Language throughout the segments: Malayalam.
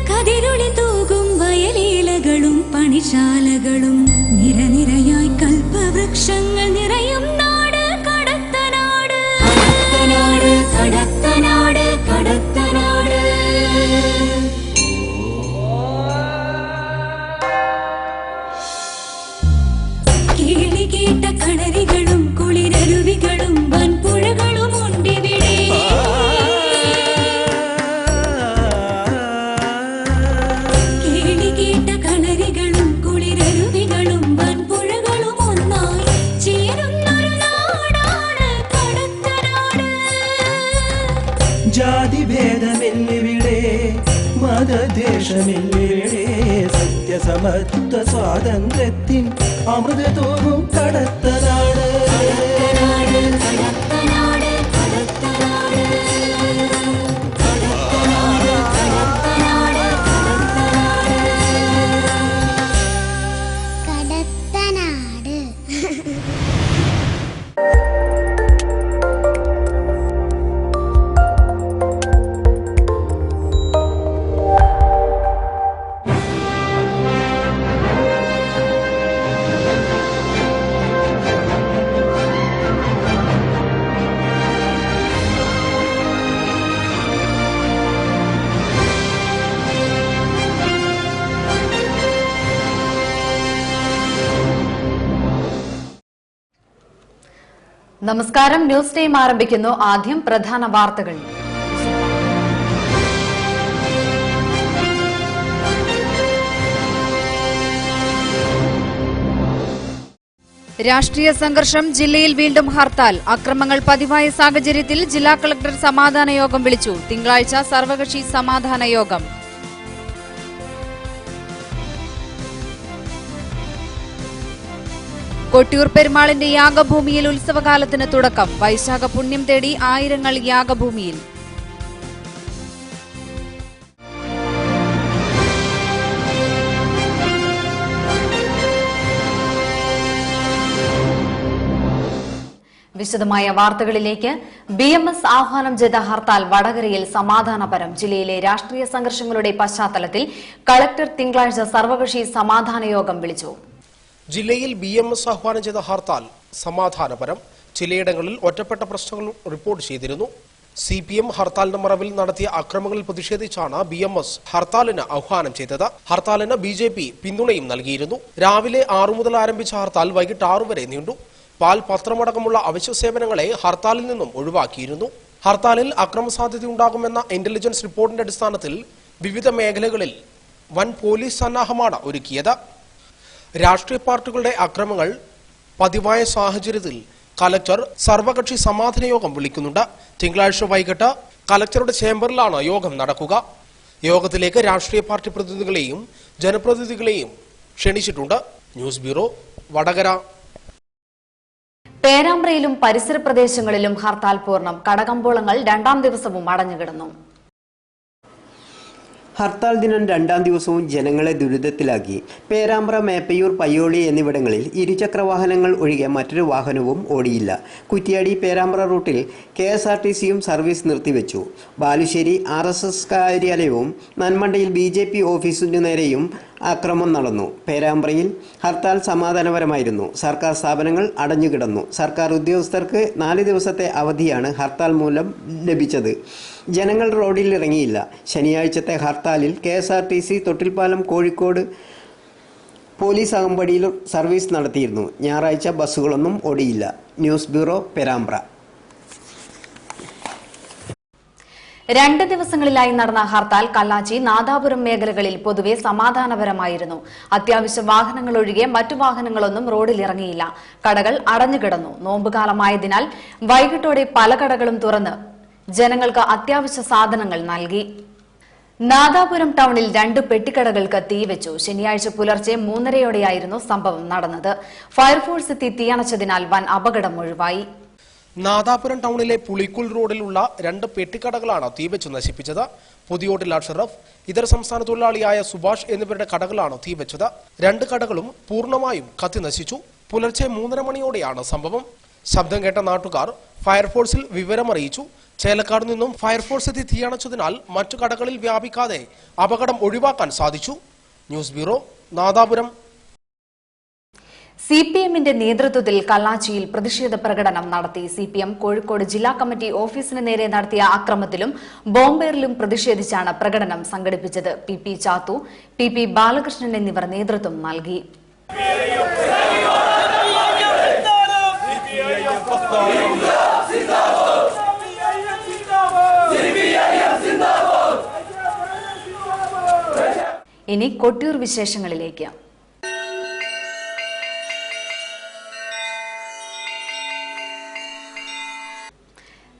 കതിരൊളി തൂകും വയലീലകളും പണിശാലകളും നിരനിരയായി കൽപ്പവൃക്ഷങ്ങൾ നിറയും നാട് കടത്തനാട് കടത്തനാട് കടത്തനാട്. കേളി കേട്ട കളരികളും കുളിരരുവികളും വൻപുഴകളും ഉണ്ടിവിടെ. ജാതിഭേദമില്ലിവിടെ, മതദേശമില്ലിവിടെ, സത്യസമത്വ സ്വാതന്ത്ര്യത്തിൻ അമൃത തൂകും കടത്തനാട്. നമസ്കാരം. ന്യൂസ് ടൈം ആരംഭിക്കുന്നു. ആദ്യം പ്രധാന വാർത്തകൾ. രാഷ്ട്രീയ സംഘർഷം, ജില്ലയിൽ വീണ്ടും ഹർത്താൽ. അക്രമങ്ങൾ പതിവായ സാഹചര്യത്തിൽ ജില്ലാ കളക്ടർ സമാധാന യോഗം വിളിച്ചു. തിങ്കളാഴ്ച സർവകക്ഷി സമാധാന യോഗം. കൊട്ടിയൂർ പെരുമാളിന്റെ യാഗഭൂമിയിൽ ഉത്സവകാലത്തിന് തുടക്കം. വൈശാഖ പുണ്യം തേടി ആയിരങ്ങൾ യാഗഭൂമിയിൽ. വിശദമായ വാർത്തകളിലേക്ക്. BMS ആഹ്വാനം ചെയ്ത ഹർത്താൽ വടകരയിൽ സമാധാനപരം. ജില്ലയിലെ രാഷ്ട്രീയ സംഘർഷങ്ങളുടെ പശ്ചാത്തലത്തിൽ കളക്ടർ തിങ്കളാഴ്ച സർവകക്ഷി സമാധാന യോഗം വിളിച്ചു. ജില്ലയിൽ BMS ആഹ്വാനം ചെയ്ത ഹർത്താൽ സമാധാനപരം. ചിലയിടങ്ങളിൽ ഒറ്റപ്പെട്ട പ്രശ്നങ്ങൾ റിപ്പോർട്ട് ചെയ്തിരുന്നു. CPM ഹർത്താലിന്റെ മറവിൽ നടത്തിയ അക്രമങ്ങളിൽ പ്രതിഷേധിച്ചാണ് BMS ഹർത്താലിന് ആഹ്വാനം ചെയ്തത്. ഹർത്താലിന് BJP പിന്തുണയും നൽകിയിരുന്നു. രാവിലെ 6 മുതൽ ആരംഭിച്ച ഹർത്താൽ വൈകിട്ട് 6 വരെ നീണ്ടു. പാൽ, പത്രമടക്കമുള്ള അവശ്യ സേവനങ്ങളെ ഹർത്താലിൽ നിന്നും ഒഴിവാക്കിയിരുന്നു. ഹർത്താലിൽ അക്രമ സാധ്യതയുണ്ടാകുമെന്ന ഇന്റലിജൻസ് റിപ്പോർട്ടിന്റെ അടിസ്ഥാനത്തിൽ വിവിധ മേഖലകളിൽ വൻ പോലീസ് സന്നാഹമാണ് ഒരുക്കിയത്. രാഷ്ട്രീയ പാർട്ടികളുടെ അക്രമങ്ങൾ പതിവായ സാഹചര്യത്തിൽ കലക്ടർ സർവകക്ഷി സമാധാന യോഗം വിളിക്കുന്നുണ്ട്. തിങ്കളാഴ്ച വൈകിട്ട് കലക്ടറുടെ ചേംബറിലാണ് യോഗം നടക്കുക. യോഗത്തിലേക്ക് രാഷ്ട്രീയ പാർട്ടി പ്രതിനിധികളെയും ജനപ്രതിനിധികളെയും ക്ഷണിച്ചിട്ടുണ്ട്. News bureau, Vadakara. പേരാമ്പ്രയിലും പരിസര പ്രദേശങ്ങളിലും ഹർത്താൽ പൂർണ്ണം. കടകമ്പോളങ്ങൾ 2ാം ദിവസവും അടഞ്ഞുകിടന്നു. ഹർത്താൽ ദിനം 2ാം ദിവസവും ജനങ്ങളെ ദുരിതത്തിലാക്കി. പേരാമ്പ്ര, മേപ്പയൂർ, പയ്യോളി എന്നിവിടങ്ങളിൽ ഇരുചക്രവാഹനങ്ങൾ ഒഴികെ മറ്റൊരു വാഹനവും ഓടിയില്ല. കുറ്റ്യാടി പേരാമ്പ്ര റൂട്ടിൽ KSRTCയും സർവീസ് നിർത്തിവെച്ചു. ബാലുശ്ശേരി RSS കാര്യാലയവും നന്മണ്ടയിൽ BJP ഓഫീസിനു നേരെയും അക്രമം നടന്നു. പേരാമ്പ്രയിൽ ഹർത്താൽ സമാധാനപരമായിരുന്നു. സർക്കാർ സ്ഥാപനങ്ങൾ അടഞ്ഞുകിടന്നു. സർക്കാർ ഉദ്യോഗസ്ഥർക്ക് 4 ദിവസത്തെ അവധിയാണ് ഹർത്താൽ മൂലം ലഭിച്ചത്. ജനങ്ങൾ റോഡിൽ ഇറങ്ങിയില്ല. ശനിയാഴ്ചത്തെ ഹർത്താലിൽ KSRTC തൊട്ടിൽപ്പാലം, കോഴിക്കോട് പോലീസ് അകമ്പടിയിലും സർവീസ് നടത്തിയിരുന്നു. ഞായറാഴ്ച ബസ്സുകളൊന്നും ഓടിയില്ല. News bureau, Perambra. 2 ദിവസങ്ങളിലായി നടന്ന ഹർത്താൽ കല്ലാച്ചി, നാദാപുരം മേഖലകളിൽ പൊതുവെ സമാധാനപരമായിരുന്നു. അത്യാവശ്യ വാഹനങ്ങൾ ഒഴികെ മറ്റു വാഹനങ്ങളൊന്നും റോഡിലിറങ്ങിയില്ല. കടകൾ അടഞ്ഞുകിടന്നു. നോമ്പുകാലമായതിനാൽ വൈകിട്ടോടെ പല കടകളും തുറന്ന് ജനങ്ങൾക്ക് അത്യാവശ്യ സാധനങ്ങൾ നൽകി. നാദാപുരം ടൌണിൽ 2 പെട്ടിക്കടകൾക്ക് തീവെച്ചു. ശനിയാഴ്ച പുലർച്ചെ 3:30യോടെയായിരുന്നു സംഭവം നടന്നത്. ഫയർഫോഴ്സ് എത്തി തീയണച്ചതിനാൽ വൻ അപകടം ഒഴിവായി. നാദാപുരം ടൌണിലെ പുളിക്കുൽ റോഡിലുള്ള 2 പെട്ടിക്കടകളാണ് തീവെച്ച് നശിപ്പിച്ചത്. പുതിയോട്ടിൽ അഷറഫ്, ഇതര സംസ്ഥാന തൊഴിലാളിയായ സുഭാഷ് എന്നിവരുടെ കടകളാണ് തീവെച്ചത്. 2 കടകളും പൂർണ്ണമായും കത്തി നശിച്ചു. പുലർച്ചെ 3:30 മണിയോടെയാണ് സംഭവം. ശബ്ദം കേട്ട നാട്ടുകാർ ഫയർഫോഴ്സിൽ വിവരമറിയിച്ചു. ചേലക്കാട് നിന്നും ഫയർഫോഴ്സ് എത്തി തീയണച്ചതിനാൽ മറ്റു കടകളിൽ വ്യാപിക്കാതെ അപകടം ഒഴിവാക്കാൻ സാധിച്ചു. News bureau, Nadapuram. സിപിഎമ്മിന്റെ നേതൃത്വത്തിൽ കല്ലാച്ചിയിൽ പ്രതിഷേധ പ്രകടനം നടത്തി. സിപിഎം കോഴിക്കോട് ജില്ലാ കമ്മിറ്റി ഓഫീസിന് നേരെ നടത്തിയ അക്രമത്തിലും ബോംബേറിലും പ്രതിഷേധിച്ചാണ് പ്രകടനം സംഘടിപ്പിച്ചത്. പി ചാത്തു, പി ബാലകൃഷ്ണൻ എന്നിവർ നേതൃത്വം നൽകി. ഇനി കൊട്ടിയൂർ വിശേഷങ്ങളിലേക്ക്.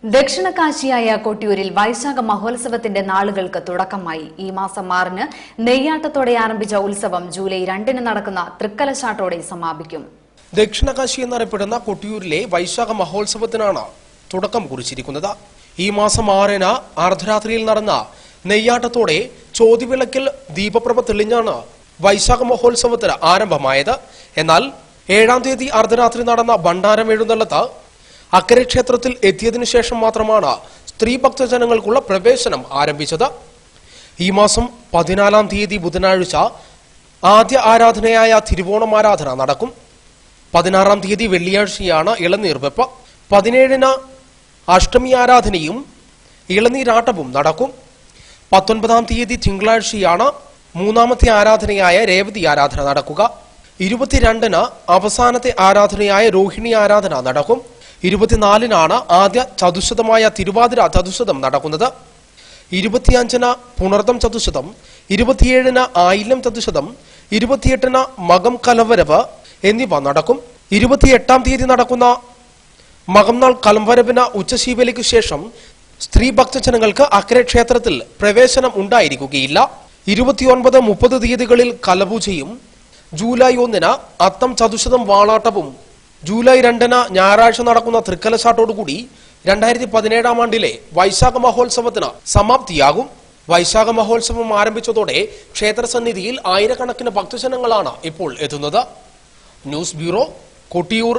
ദക്ഷിണകാശിയായ കൊട്ടിയൂരിൽ വൈശാഖ മഹോത്സവത്തിന്റെ നാളുകൾക്ക് തുടക്കമായി. ഈ മാസം 6-ന് നെയ്യാട്ടത്തോടെ ആരംഭിച്ച ഉത്സവം ജൂലൈ 2-ന് നടക്കുന്ന തൃക്കലശാട്ടോടെ സമാപിക്കും. ദക്ഷിണകാശി എന്നറിയപ്പെടുന്ന കൊട്ടിയൂരിലെ വൈശാഖ മഹോത്സവത്തിനാണ് തുടക്കം കുറിച്ചിരിക്കുന്നത്. ഈ മാസം 6-ന് അർദ്ധരാത്രിയിൽ നടന്ന നെയ്യാട്ടത്തോടെ ചോതിവിളക്കിൽ ദീപപ്രഭ തെളിഞ്ഞാണ് വൈശാഖ മഹോത്സവത്തിന് ആരംഭമായത്. എന്നാൽ 7-ാം തീയതി അർദ്ധരാത്രി നടന്ന ഭണ്ഡാരം എഴുന്നള്ളത്ത് അക്കരെ ക്ഷേത്രത്തിൽ എത്തിയതിനു ശേഷം മാത്രമാണ് സ്ത്രീ ഭക്തജനങ്ങൾക്കുള്ള പ്രവേശനം ആരംഭിച്ചത്. ഈ മാസം 14-ാം തീയതി ബുധനാഴ്ച ആദ്യ ആരാധനയായ തിരുവോണം ആരാധന നടക്കും. 16-ാം തീയതി വെള്ളിയാഴ്ചയാണ് ഇളനീർവെപ്പ്. 17-ന് അഷ്ടമി ആരാധനയും ഇളനീരാട്ടവും നടക്കും. 19-ാം തീയതി തിങ്കളാഴ്ചയാണ് മൂന്നാമത്തെ ആരാധനയായ രേവതി ആരാധന നടക്കുക. 22-ന് അവസാനത്തെ ആരാധനയായ രോഹിണി ആരാധന നടക്കും. 24-നാണ് ആദ്യ ചതുശതമായ തിരുവാതിര ചതുശതം നടക്കുന്നത്. 25-ന് പുണർദം ചതുശതം, 27-ന് ആയില്യം ചതുശതം, 28-ന് മകം കലവരവ് എന്നിവ നടക്കും. 28-ാം തീയതി നടക്കുന്ന മകംനാൾ കലംവരവിന് ഉച്ചശീവേലിക്ക് ശേഷം സ്ത്രീ ഭക്തജനങ്ങൾക്ക് അക്കരെ ക്ഷേത്രത്തിൽ പ്രവേശനം ഉണ്ടായിരിക്കുകയില്ല. 29, 30 തീയതികളിൽ കലപൂജയും ജൂലൈ 1-ന് അത്തം ചതുശതം വാളാട്ടവും ജൂലൈ 2-ന് ഞായറാഴ്ച നടക്കുന്ന തൃക്കലശാട്ടോടുകൂടി 2017-ാം ആണ്ടിലെ വൈശാഖ മഹോത്സവത്തിന് സമാപ്തിയാകും. വൈശാഖ മഹോത്സവം ആരംഭിച്ചതോടെ ക്ഷേത്രസന്നിധിയിൽ ആയിരക്കണക്കിന് ഭക്തജനങ്ങളാണ് ഇപ്പോൾ എത്തുന്നത്. News bureau, Kottiyoor.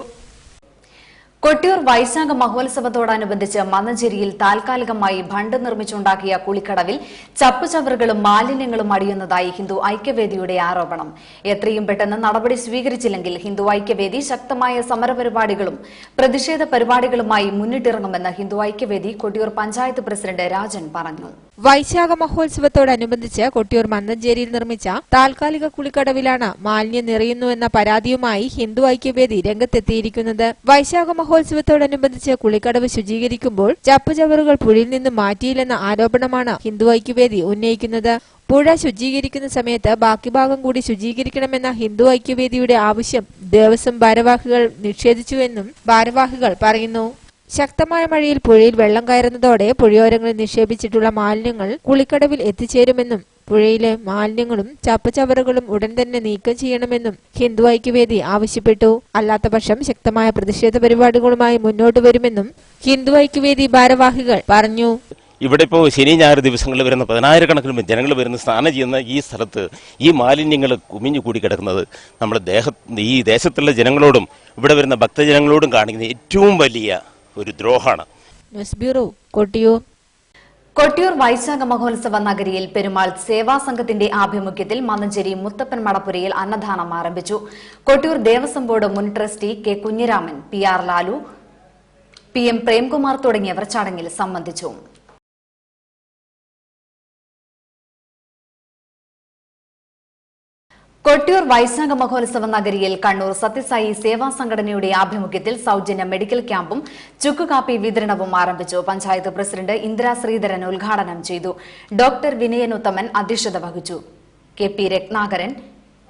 കൊട്ടിയൂർ വൈശാഖ മഹോത്സവത്തോടനുബന്ധിച്ച് മന്നഞ്ചേരിയിൽ താൽക്കാലികമായി ബണ്ട് നിർമ്മിച്ചുണ്ടാക്കിയ കുളിക്കടവിൽ ചപ്പുചവറുകളും മാലിന്യങ്ങളും അടിയുന്നതായി ഹിന്ദു ഐക്യവേദിയുടെ ആരോപണം. എത്രയും പെട്ടെന്ന് നടപടി സ്വീകരിച്ചില്ലെങ്കിൽ ഹിന്ദു ഐക്യവേദി ശക്തമായ സമരപരിപാടികളും പ്രതിഷേധ പരിപാടികളുമായി മുന്നിട്ടിറങ്ങുമെന്ന് ഹിന്ദു ഐക്യവേദി കൊട്ടിയൂർ പഞ്ചായത്ത് പ്രസിഡന്റ് രാജൻ പറഞ്ഞു. വൈശാഖ മഹോത്സവത്തോടനുബന്ധിച്ച് കൊട്ടിയൂർ മന്നഞ്ചേരിയിൽ നിർമ്മിച്ച താൽക്കാലിക കുളിക്കടവിലാണ് മാലിന്യം നിറയുന്നുവെന്ന പരാതിയുമായി ഹിന്ദു ഐക്യവേദി രംഗത്തെത്തിയിരിക്കുന്നത്. വൈശാഖ മഹോത്സവത്തോടനുബന്ധിച്ച് കുളിക്കടവ് ശുചീകരിക്കുമ്പോൾ ചപ്പുചവറുകൾ പുഴയിൽ നിന്ന് മാറ്റിയില്ലെന്ന ആരോപണമാണ് ഹിന്ദു ഐക്യവേദി ഉന്നയിക്കുന്നത്. പുഴ ശുചീകരിക്കുന്ന സമയത്ത് ബാക്കി ഭാഗം കൂടി ശുചീകരിക്കണമെന്ന ഹിന്ദു ഐക്യവേദിയുടെ ആവശ്യം ദേവസ്വം ഭാരവാഹികൾ നിഷേധിച്ചുവെന്നും ഭാരവാഹികൾ പറയുന്നു. ശക്തമായ മഴയിൽ പുഴയിൽ വെള്ളം കയറുന്നതോടെ പുഴയോരങ്ങളിൽ നിക്ഷേപിച്ചിട്ടുള്ള മാലിന്യങ്ങൾ കുളിക്കടവിൽ എത്തിച്ചേരുമെന്നും പുഴയിലെ മാലിന്യങ്ങളും ചപ്പുചവറുകളും ഉടൻ തന്നെ നീക്കം ചെയ്യണമെന്നും ഹിന്ദു ഐക്യവേദി ആവശ്യപ്പെട്ടു. അല്ലാത്തപക്ഷം ശക്തമായ പ്രതിഷേധ പരിപാടികളുമായി മുന്നോട്ട് വരുമെന്നും ഹിന്ദു ഐക്യവേദി ഭാരവാഹികൾ പറഞ്ഞു. ഇവിടെ ഇപ്പോൾ ശനി ഞായർ ദിവസങ്ങളിൽ വരുന്ന 10,000-കണക്കിന് ജനങ്ങൾ വരുന്ന സ്നാനം ചെയ്യുന്ന ഈ സ്ഥലത്ത് ഈ മാലിന്യങ്ങൾ കുമിഞ്ഞു കൂടി കിടക്കുന്നത് ഈ ദേശത്തുള്ള ജനങ്ങളോടും ഇവിടെ വരുന്ന ഭക്തജനങ്ങളോടും കാണിക്കുന്ന ഏറ്റവും വലിയ ഒരു ദ്രോഹമാണ്. News bureau, Kottiyoor. കൊട്ടിയൂർ വൈശാഖ മഹോത്സവ നഗരിയിൽ പെരുമാൾ സേവാ സംഘത്തിന്റെ ആഭിമുഖ്യത്തിൽ മന്നഞ്ചേരി മുത്തപ്പൻ മടപ്പുരയിൽ അന്നദാനം ആരംഭിച്ചു. കൊട്ടിയൂർ ദേവസ്വം ബോർഡ് മുൻ trustee K Kunhiraman, PR Lalu, PM Premkumar തുടങ്ങിയവർ ചടങ്ങിൽ സംബന്ധിച്ചു. കൊട്ടിയൂർ വൈശാഖ മഹോത്സവ നഗരിയിൽ കണ്ണൂർ സത്യസായി സേവാ സംഘടനയുടെ ആഭിമുഖ്യത്തിൽ സൌജന്യ മെഡിക്കൽ ക്യാമ്പും ചുക്കുകാപ്പി വിതരണവും ആരംഭിച്ചു. പഞ്ചായത്ത് പ്രസിഡന്റ് ഇന്ദിരാ ശ്രീധരൻ ഉദ്ഘാടനം ചെയ്തു. ഡോക്ടർ വിനയനുത്തമൻ അധ്യക്ഷത വഹിച്ചു. KP രത്നാകരൻ,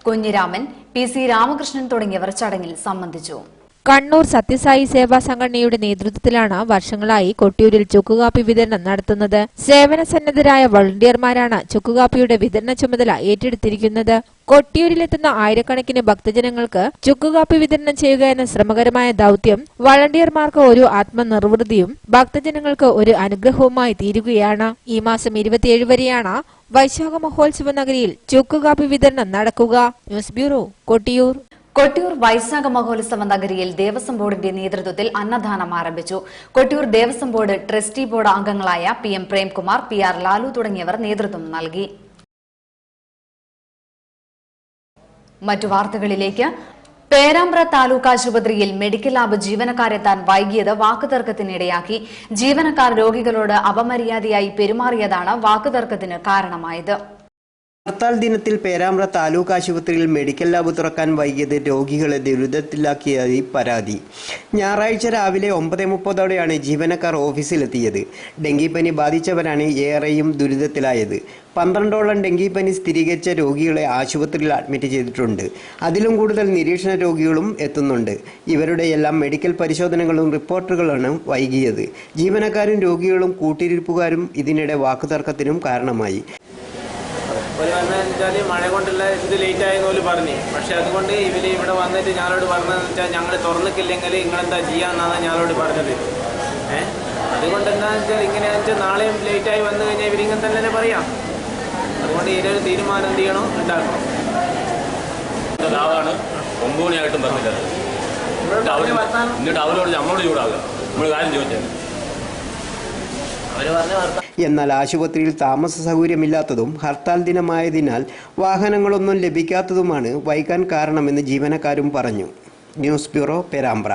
കുഞ്ഞിരാമൻ, PC രാമകൃഷ്ണൻ തുടങ്ങിയവർ ചടങ്ങിൽ സംബന്ധിച്ചു. കണ്ണൂർ സത്യസായി സേവാ സംഘടനയുടെ നേതൃത്വത്തിലാണ് വർഷങ്ങളായി കൊട്ടിയൂരിൽ ചുക്കുകാപ്പി വിതരണം നടത്തുന്നത്. സേവന സന്നദ്ധരായ വളണ്ടിയർമാരാണ് ചുക്കുകാപ്പിയുടെ വിതരണ ചുമതല ഏറ്റെടുത്തിരിക്കുന്നത്. കൊട്ടിയൂരിലെത്തുന്ന ആയിരക്കണക്കിന് ഭക്തജനങ്ങൾക്ക് ചുക്കുകാപ്പി വിതരണം ചെയ്യുക എന്ന ശ്രമകരമായ ദൌത്യം വളണ്ടിയർമാർക്ക് ഒരു ആത്മനിർവൃതിയും ഭക്തജനങ്ങൾക്ക് ഒരു അനുഗ്രഹവുമായി തീരുകയാണ്. ഈ മാസം 27 വരെയാണ് വൈശാഖ മഹോത്സവ നഗരിയിൽ ചുക്കുകാപ്പി വിതരണം നടക്കുക. News bureau, Kottiyoor. കൊട്ടിയൂർ വൈശാഖ മഹോത്സവ നഗരിയിൽ ദേവസ്വം ബോർഡിന്റെ നേതൃത്വത്തിൽ അന്നദാനം ആരംഭിച്ചു. Kottiyoor Devaswom board trustee board അംഗങ്ങളായ PM പ്രേംകുമാർ, PR ലാലു തുടങ്ങിയവർ നേതൃത്വം നൽകി. മറ്റു വാർത്തകളിലേക്ക്. പേരാമ്പ്ര താലൂക്ക് ആശുപത്രിയിൽ മെഡിക്കൽ ലാബ് ജീവനക്കാരെത്താൻ വൈകിയത് വാക്കുതർക്കത്തിനിടയാക്കി. ജീവനക്കാർ രോഗികളോട് അപമര്യാദയായി പെരുമാറിയതാണ് വാക്കുതർക്കത്തിന് കാരണമായത്. ഹർത്താൽ ദിനത്തിൽ പേരാമ്പ്ര താലൂക്ക് ആശുപത്രിയിൽ മെഡിക്കൽ ലാബ് തുറക്കാൻ വൈകിയത് രോഗികളെ ദുരിതത്തിലാക്കിയതായി പരാതി. ഞായറാഴ്ച രാവിലെ 9:30ഓടെയാണ് ജീവനക്കാർ ഓഫീസിലെത്തിയത്. ഡെങ്കിപ്പനി ബാധിച്ചവരാണ് ഏറെയും ദുരിതത്തിലായത്. 12ഓളം ഡെങ്കിപ്പനി സ്ഥിരീകരിച്ച രോഗികളെ ആശുപത്രിയിൽ അഡ്മിറ്റ് ചെയ്തിട്ടുണ്ട്. അതിലും കൂടുതൽ നിരീക്ഷണ രോഗികളും എത്തുന്നുണ്ട്. ഇവരുടെയെല്ലാം മെഡിക്കൽ പരിശോധനകളും റിപ്പോർട്ടുകളാണ് വൈകിയത്. ജീവനക്കാരും രോഗികളും കൂട്ടിരിപ്പുകാരും ഇതിനിടെ വാക്കുതർക്കത്തിനും കാരണമായി. മഴ കൊണ്ടുള്ള ഇത് ലേറ്റായെന്ന് പോലും പറഞ്ഞു. പക്ഷെ അതുകൊണ്ട് ഇവിടെ വന്നിട്ട് ഞാനോട് പറഞ്ഞതെന്ന് വെച്ചാൽ ഞങ്ങൾ തുറന്നിട്ടില്ലെങ്കിൽ നിങ്ങളെന്താ ചെയ്യാന്നാണ് ഞാനോട് പറഞ്ഞത്. അതുകൊണ്ട് എന്താണെന്ന് വെച്ചാൽ ഇങ്ങനെയാണെന്ന് വെച്ചാൽ നാളെയും ലേറ്റായി വന്നു കഴിഞ്ഞാൽ ഇവരിങ്ങനെ തന്നെ പറയാം. അതുകൊണ്ട് ഇതിനൊരു തീരുമാനം എന്ത് ചെയ്യണം, ഉണ്ടാക്കണം. ലാവാണ് 9 മണിയായിട്ടും പറഞ്ഞില്ല. എന്നിട്ട് അവരോട് നമ്മളോട് ചൂടാവുക, നമ്മൾ കാര്യം ചോദിച്ചത്. എന്നാൽ ആശുപത്രിയിൽ താമസ സൗകര്യമില്ലാത്തതും ഹർത്താൽ ദിനമായതിനാൽ വാഹനങ്ങളൊന്നും ലഭിക്കാത്തതുമാണ് വൈകാൻ കാരണമെന്ന് ജീവനക്കാരും പറഞ്ഞു. News bureau, Perambra.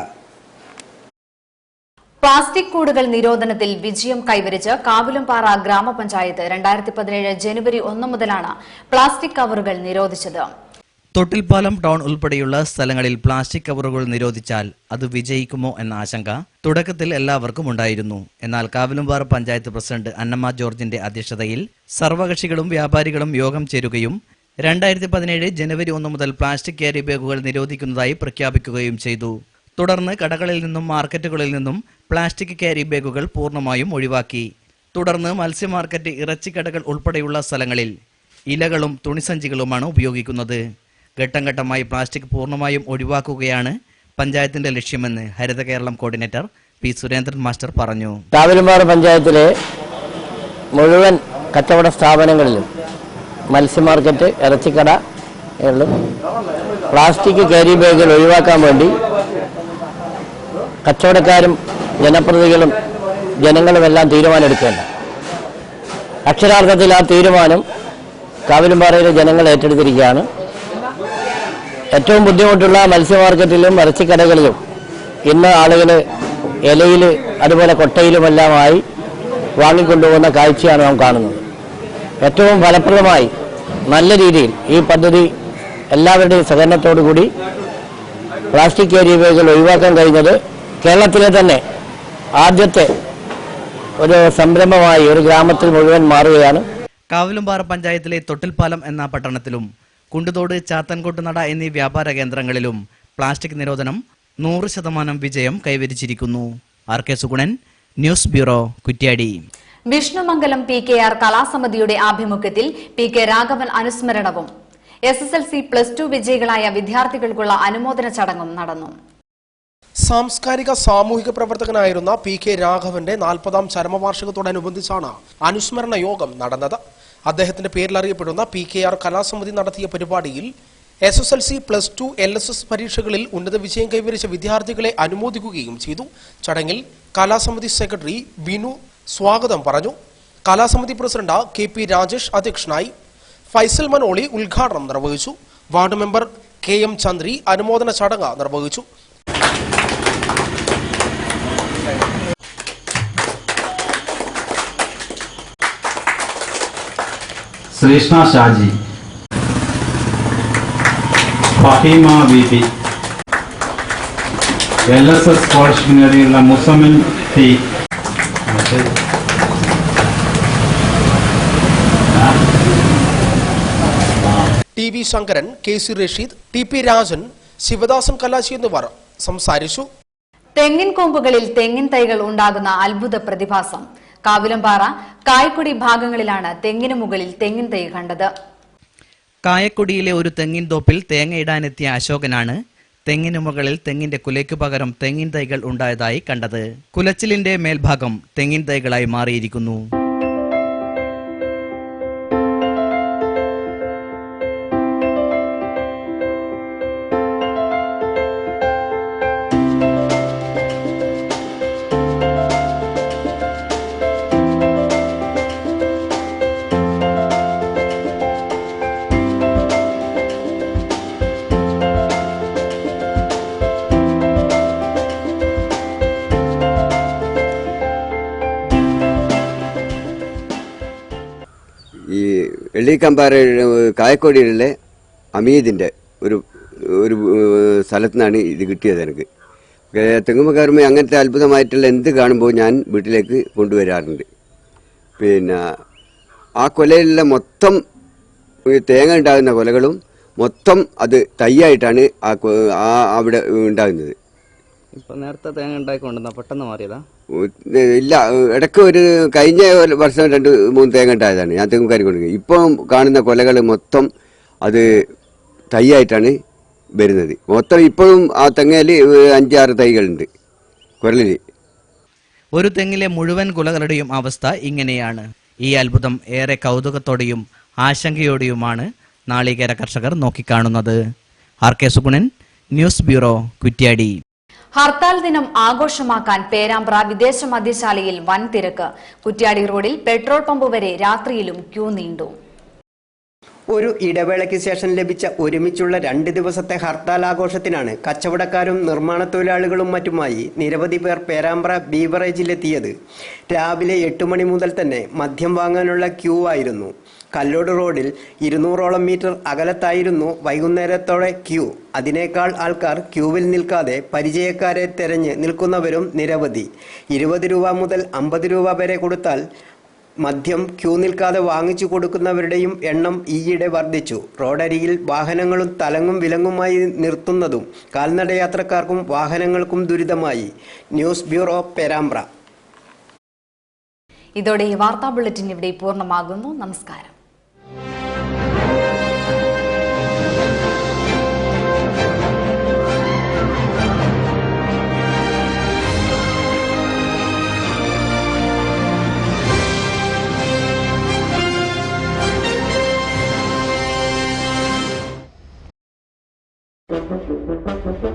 പ്ലാസ്റ്റിക് കൂടുകൾ നിരോധനത്തിൽ വിജയം കൈവരിച്ച് കാവിലുംപാറ ഗ്രാമപഞ്ചായത്ത് 2017 ജനുവരി 1 മുതലാണ് പ്ലാസ്റ്റിക് കവറുകൾ നിരോധിച്ചത്. തൊട്ടിൽപ്പാലം ടൗൺ ഉൾപ്പെടെയുള്ള സ്ഥലങ്ങളിൽ പ്ലാസ്റ്റിക് കവറുകൾ നിരോധിച്ചാൽ അത് വിജയിക്കുമോ എന്ന ആശങ്ക തുടക്കത്തിൽ എല്ലാവർക്കും ഉണ്ടായിരുന്നു. എന്നാൽ കാവിലുംപാറ പഞ്ചായത്ത് പ്രസിഡന്റ് അന്നമ്മ ജോർജിന്റെ അധ്യക്ഷതയിൽ സർവകക്ഷികളും വ്യാപാരികളും യോഗം ചേരുകയും 2017 ജനുവരി 1 മുതൽ പ്ലാസ്റ്റിക് ക്യാരി ബാഗുകൾ നിരോധിക്കുന്നതായി പ്രഖ്യാപിക്കുകയും ചെയ്തു. തുടർന്ന് കടകളിൽ നിന്നും മാർക്കറ്റുകളിൽ നിന്നും പ്ലാസ്റ്റിക് ക്യാരി ബാഗുകൾ പൂർണ്ണമായും ഒഴിവാക്കി. തുടർന്ന് മത്സ്യ മാർക്കറ്റ്, ഇറച്ചിക്കടകൾ ഉൾപ്പെടെയുള്ള സ്ഥലങ്ങളിൽ ഇലകളും തുണിസഞ്ചികളുമാണ് ഉപയോഗിക്കുന്നത്. ഘട്ടം ഘട്ടമായി പ്ലാസ്റ്റിക് പൂർണ്ണമായും ഒഴിവാക്കുകയാണ് പഞ്ചായത്തിന്റെ ലക്ഷ്യമെന്ന് Haritha Keralam coordinator P. Surendran master പറഞ്ഞു. കാവിലുംപാറ പഞ്ചായത്തിലെ മുഴുവൻ കച്ചവട സ്ഥാപനങ്ങളിലും മത്സ്യ മാർക്കറ്റ്, ഇറച്ചിക്കടകളിലും പ്ലാസ്റ്റിക് ക്യാരി ബാഗുകൾ ഒഴിവാക്കാൻ വേണ്ടി കച്ചവടക്കാരും ജനപ്രതിനിധികളും ജനങ്ങളുമെല്ലാം തീരുമാനമെടുക്കേണ്ട. അക്ഷരാർത്ഥത്തിൽ ആ തീരുമാനം കാവിലുംപാറയിലെ ജനങ്ങൾ ഏറ്റെടുത്തിരിക്കുകയാണ്. ഏറ്റവും ബുദ്ധിമുട്ടുള്ള മത്സ്യ മാർക്കറ്റിലും ഇറച്ചിക്കടകളിലും ഇന്ന് ആളുകൾ ഇലയിൽ അതുപോലെ കൊട്ടയിലുമെല്ലാമായി വാങ്ങിക്കൊണ്ടുപോകുന്ന കാഴ്ചയാണ് നാം കാണുന്നത്. ഏറ്റവും ഫലപ്രദമായി നല്ല രീതിയിൽ ഈ പദ്ധതി എല്ലാവരുടെയും സഹകരണത്തോടു കൂടി പ്ലാസ്റ്റിക് ക്യാരി ബാഗുകൾ ഒഴിവാക്കാൻ കഴിഞ്ഞത് കേരളത്തിലെ തന്നെ ആദ്യത്തെ ഒരു സംരംഭമായി ഒരു ഗ്രാമത്തിൽ മുഴുവൻ മാറുകയാണ്. കാവിലുംപാറ പഞ്ചായത്തിലെ തൊട്ടിൽപ്പാലം എന്ന പട്ടണത്തിലും കുണ്ടുതോട്, ചാത്തൻകോട്ടുനട എന്നീ വ്യാപാര കേന്ദ്രങ്ങളിലും പ്ലാസ്റ്റിക് നിരോധനം 100% വിജയം കൈവരിച്ചിരിക്കുന്നു. RK Sugunan, news bureau, Kuttiadi. Vishnumangalam PKR കലാസമിതിയുടെ ആഭിമുഖ്യത്തിൽ PK രാഘവൻ അനുസ്മരണവും SSLC +2 വിജയികളായ വിദ്യാർത്ഥികൾക്കുള്ള അനുമോദന ചടങ്ങും നടന്നു. സാംസ്കാരിക സാമൂഹിക പ്രവർത്തകനായിരുന്ന PK രാഘവന്റെ 40ാം ചരമവാർഷികത്തോടനുബന്ധിച്ചാണ് അനുസ്മരണ യോഗം നടന്നത്. അദ്ദേഹത്തിന്റെ പേരിൽ അറിയപ്പെടുന്ന PKR കലാസമിതി നടത്തിയ പരിപാടിയിൽ SSLC +2 LSS പരീക്ഷകളിൽ ഉന്നത വിജയം കൈവരിച്ച വിദ്യാർത്ഥികളെ അനുമോദിക്കുകയും ചെയ്തു. ചടങ്ങിൽ കലാസമിതി സെക്രട്ടറി വിനു സ്വാഗതം പറഞ്ഞു. കലാസമിതി പ്രസിഡന്റ് KP രാജേഷ് അധ്യക്ഷനായി. ഫൈസൽ മനോളി ഉദ്ഘാടനം നിർവഹിച്ചു. വാർഡ് മെമ്പർ KM ചന്ദ്രി അനുമോദന ചടങ്ങ് നിർവഹിച്ചു. ശ്രീഷ്ണ ഷാജി, ഫഹീമ ബീബി, LSS സ്കോളർഷിപ്പിന് വേണ്ടിയുള്ള Musamin T, TV Sankaran, KC Rasheed, TP Rajan, Sivadasan കലാശി എന്നിവർ സംസാരിച്ചു. തെങ്ങിൻ കൊമ്പുകളിൽ തെങ്ങിൻ തൈകൾ ഉണ്ടാകുന്ന അത്ഭുത പ്രതിഭാസം. കാവിലുംപാറ, കായക്കൊടി ഭാഗങ്ങളിലാണ് തെങ്ങിനു മുകളിൽ തെങ്ങിൻ തൈ കണ്ടത്. കായക്കൊടിയിലെ ഒരു തെങ്ങിൻ തോപ്പിൽ തേങ്ങയിടാനെത്തിയ അശോകനാണ് തെങ്ങിനു മുകളിൽ തെങ്ങിന്റെ കുലയ്ക്കു പകരം തെങ്ങിൻ തൈകൾ ഉണ്ടായതായി കണ്ടത്. കുലച്ചിലിന്റെ മേൽഭാഗം തെങ്ങിൻ തൈകളായി മാറിയിരിക്കുന്നു. ഈ എള്ളിക്കമ്പാറ കായക്കോടിയിലുള്ള അമീദിൻ്റെ ഒരു സ്ഥലത്തു നിന്നാണ് ഇത് കിട്ടിയത്. എനിക്ക് തെങ്ങുമ്പോൾ കയറുമ്പോൾ അങ്ങനത്തെ അത്ഭുതമായിട്ടുള്ള എന്ത് കാണുമ്പോൾ ഞാൻ വീട്ടിലേക്ക് കൊണ്ടുവരാറുണ്ട്. പിന്നെ ആ കൊലയിലുള്ള മൊത്തം തേങ്ങ ഉണ്ടാകുന്ന കൊലകളും മൊത്തം അത് തൈയായിട്ടാണ് അവിടെ ഉണ്ടാകുന്നത്. നേരത്തെ തേങ്ങ ഉണ്ടായിക്കൊണ്ടിരുന്ന പെട്ടെന്ന് മാറിയതാ? ഇല്ല, ഇടയ്ക്ക് ഒരു കഴിഞ്ഞ വർഷം 2-3 തേങ്ങ ഉണ്ടായതാണ് ഞാൻ തെങ്ങുകാരി കൊണ്ടുപോയി. ഇപ്പം കാണുന്ന കൊലകൾ മൊത്തം അത് തൈയായിട്ടാണ് വരുന്നത്. മൊത്തം ഇപ്പോഴും ആ തെങ്ങയിൽ 5-6 തൈകളുണ്ട് കുരലിൽ. ഒരു തെങ്ങിലെ മുഴുവൻ കുലകളുടെയും അവസ്ഥ ഇങ്ങനെയാണ്. ഈ അത്ഭുതം ഏറെ കൗതുകത്തോടെയും ആശങ്കയോടെയുമാണ് നാളികേര കർഷകർ നോക്കിക്കാണുന്നത്. R K Sugunan, news bureau, Kuttiadi. Hartal ദിനം ആഘോഷമാക്കാൻ പേരാമ്പ്ര വിദേശ മദ്യശാലയിൽ വൻ തിരക്ക്. കുറ്റ്യാടി റോഡിൽ പെട്രോൾ പമ്പ് വരെ രാത്രിയിലും ക്യൂ നീണ്ടു. ഒരു ഇടവേളയ്ക്ക് ശേഷം ലഭിച്ച ഒരുമിച്ചുള്ള 2 ദിവസത്തെ ഹർത്താൽ ആഘോഷത്തിനാണ് കച്ചവടക്കാരും നിർമ്മാണ തൊഴിലാളികളും മറ്റുമായി നിരവധി പേർ പേരാമ്പ്ര ബീവറേജിലെത്തിയത്. രാവിലെ 8 മണി മുതൽ തന്നെ മദ്യം വാങ്ങാനുള്ള ക്യൂ ആയിരുന്നു. കല്ലോട് റോഡിൽ 200ഓളം മീറ്റർ അകലത്തായിരുന്നു വൈകുന്നേരത്തോടെ ക്യൂ. അതിനേക്കാൾ ആൾക്കാർ ക്യൂവിൽ നിൽക്കാതെ പരിചയക്കാരെ തെരഞ്ഞ് നിൽക്കുന്നവരും നിരവധി. 20 രൂപ മുതൽ 50 രൂപ വരെ കൊടുത്താൽ മദ്യം ക്യൂ നിൽക്കാതെ വാങ്ങിച്ചു കൊടുക്കുന്നവരുടെയും എണ്ണം ഈയിടെ വർദ്ധിച്ചു. റോഡരികിൽ വാഹനങ്ങളും തലങ്ങും വിലങ്ങുമായി നിർത്തുന്നതും കാൽനടയാത്രക്കാർക്കും വാഹനങ്ങൾക്കും ദുരിതമായി. News bureau, Perambra. ഇതോടെ ഈ വാർത്താ ബുള്ളറ്റിൻ ഇവിടെ പൂർണ്ണമാകുന്നു. നമസ്കാരം. Thank you.